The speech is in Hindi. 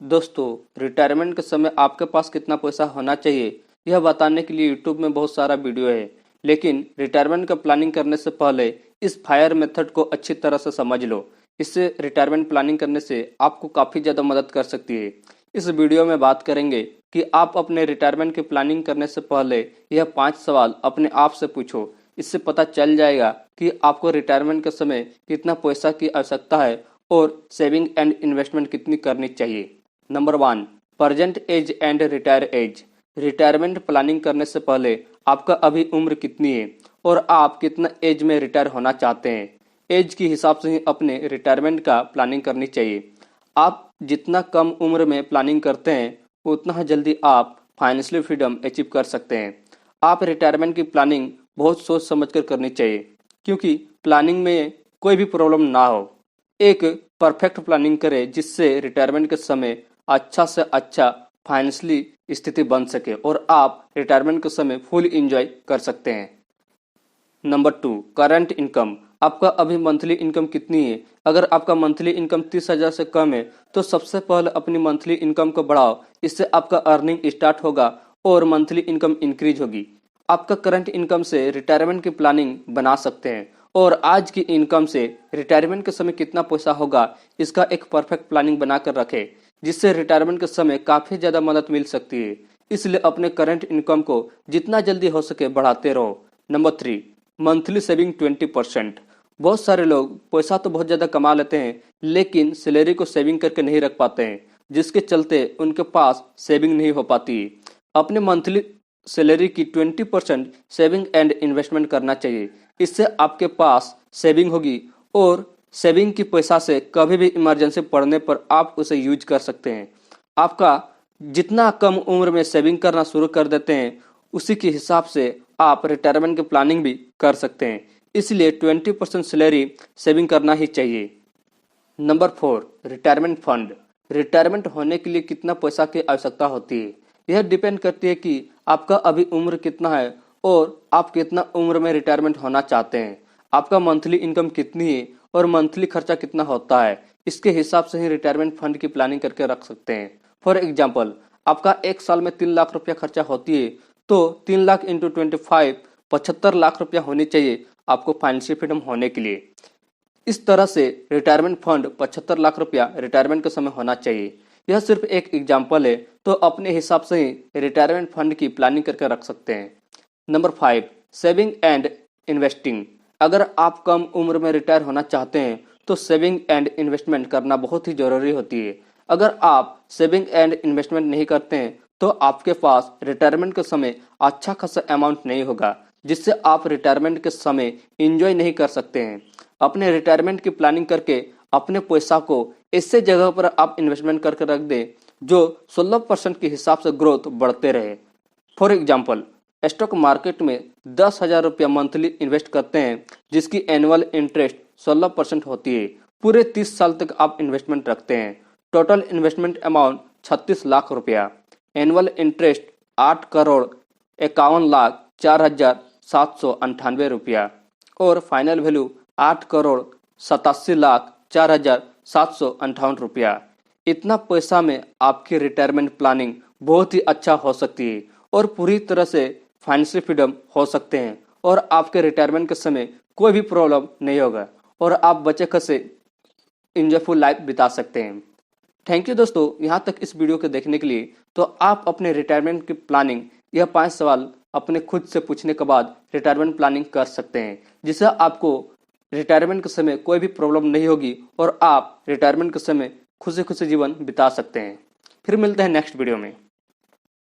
दोस्तों, रिटायरमेंट के समय आपके पास कितना पैसा होना चाहिए यह बताने के लिए यूट्यूब में बहुत सारा वीडियो है। लेकिन रिटायरमेंट का प्लानिंग करने से पहले इस फायर मेथड को अच्छी तरह से समझ लो। इससे रिटायरमेंट प्लानिंग करने से आपको काफ़ी ज़्यादा मदद कर सकती है। इस वीडियो में बात करेंगे कि आप अपने रिटायरमेंट की प्लानिंग करने से पहले यह 5 सवाल अपने आप से पूछो। इससे पता चल जाएगा कि आपको रिटायरमेंट के समय कितना पैसा की आवश्यकता है और सेविंग एंड इन्वेस्टमेंट कितनी करनी चाहिए। Number 1, present age and retire age. Retirement planning करने से पहले आपका अभी उम्र कितनी है और आप कितना एज में रिटायर होना चाहते हैं। एज के हिसाब से ही अपने रिटायरमेंट का प्लानिंग करनी चाहिए। आप जितना कम उम्र में प्लानिंग करते हैं उतना जल्दी आप फाइनेंशियल फ्रीडम अचीव कर सकते हैं। आप रिटायरमेंट की प्लानिंग बहुत सोच समझकर करनी चाहिए, क्योंकि प्लानिंग में कोई भी प्रॉब्लम ना हो। एक परफेक्ट प्लानिंग करें जिससे रिटायरमेंट के समय अच्छा से अच्छा फाइनेंशियली स्थिति बन सके और आप रिटायरमेंट के समय फुल एंजॉय कर सकते हैं। Number 2, current income. आपका अभी मंथली इनकम कितनी है। अगर आपका मंथली इनकम 30,000 से कम है तो सबसे पहले अपनी मंथली इनकम को बढ़ाओ। इससे आपका अर्निंग स्टार्ट होगा और मंथली इनकम इंक्रीज होगी। आपका करंट इनकम से रिटायरमेंट की प्लानिंग बना सकते हैं और आज की इनकम से रिटायरमेंट के समय कितना पैसा होगा इसका एक परफेक्ट प्लानिंग बनाकर रखें, जिससे रिटायरमेंट के समय काफ़ी ज़्यादा मदद मिल सकती है। इसलिए अपने करंट इनकम को जितना जल्दी हो सके बढ़ाते रहो। Number 3, monthly saving 20%। बहुत सारे लोग पैसा तो बहुत ज़्यादा कमा लेते हैं लेकिन सैलरी को सेविंग करके नहीं रख पाते हैं, जिसके चलते उनके पास सेविंग नहीं हो पाती है। अपने मंथली सैलरी की 20% सेविंग एंड इन्वेस्टमेंट करना चाहिए। इससे आपके पास सेविंग होगी और सेविंग की पैसा से कभी भी इमरजेंसी पड़ने पर आप उसे यूज कर सकते हैं। आपका जितना कम उम्र में सेविंग करना शुरू कर देते हैं उसी के हिसाब से आप रिटायरमेंट की प्लानिंग भी कर सकते हैं। इसलिए 20% सैलरी सेविंग करना ही चाहिए। Number 4, retirement fund. रिटायरमेंट होने के लिए कितना पैसा की आवश्यकता होती है यह डिपेंड करती है कि आपका अभी उम्र कितना है और आप कितना उम्र में रिटायरमेंट होना चाहते हैं। आपका मंथली इनकम कितनी है और मंथली खर्चा कितना होता है, इसके हिसाब से ही रिटायरमेंट फंड की प्लानिंग करके रख सकते हैं। फॉर एग्जाम्पल, आपका एक साल में 3 लाख रुपया खर्चा होती है तो 3 लाख इंटू 25 75 लाख रुपया होनी चाहिए आपको फाइनेंशियल फ्रीडम होने के लिए। इस तरह से रिटायरमेंट फंड 75 लाख रुपया रिटायरमेंट के समय होना चाहिए। यह सिर्फ एक एग्जाम्पल है, तो अपने हिसाब से ही रिटायरमेंट फंड की प्लानिंग करके रख सकते हैं। Number 5, saving and investing. अगर आप कम उम्र में रिटायर होना चाहते हैं तो सेविंग एंड इन्वेस्टमेंट करना बहुत ही जरूरी होती है। अगर आप सेविंग एंड इन्वेस्टमेंट नहीं करते हैं तो आपके पास रिटायरमेंट के समय अच्छा खासा अमाउंट नहीं होगा, जिससे आप रिटायरमेंट के समय एंजॉय नहीं कर सकते हैं। अपने रिटायरमेंट की प्लानिंग करके अपने पैसा को ऐसे जगह पर आप इन्वेस्टमेंट करके रख दें जो 16% के हिसाब से ग्रोथ बढ़ते रहे। फॉर एग्जाम्पल, स्टॉक मार्केट में 10,000 रुपया मंथली इन्वेस्ट करते हैं जिसकी एनुअल इंटरेस्ट 16% होती है। पूरे 30 साल तक आप इन्वेस्टमेंट रखते हैं। टोटल इन्वेस्टमेंट अमाउंट 36 लाख रुपया। एनुअल इंटरेस्ट 8,04,04,798 रुपया और फाइनल वैल्यू 8,87,04,758 रुपया। इतना पैसा में आपकी रिटायरमेंट प्लानिंग बहुत ही अच्छा हो सकती है और पूरी तरह से फाइनेंशियल फ्रीडम हो सकते हैं और आपके रिटायरमेंट के समय कोई भी प्रॉब्लम नहीं होगा और आप बचे खसे इंजॉयफुल लाइफ बिता सकते हैं। थैंक यू दोस्तों, यहाँ तक इस वीडियो को देखने के लिए। तो आप अपने रिटायरमेंट की प्लानिंग यह 5 सवाल अपने खुद से पूछने के बाद रिटायरमेंट प्लानिंग कर सकते हैं, जिससे आपको रिटायरमेंट के समय कोई भी प्रॉब्लम नहीं होगी और आप रिटायरमेंट के समय खुशी खुशी जीवन बिता सकते हैं। फिर मिलते हैं नेक्स्ट वीडियो में।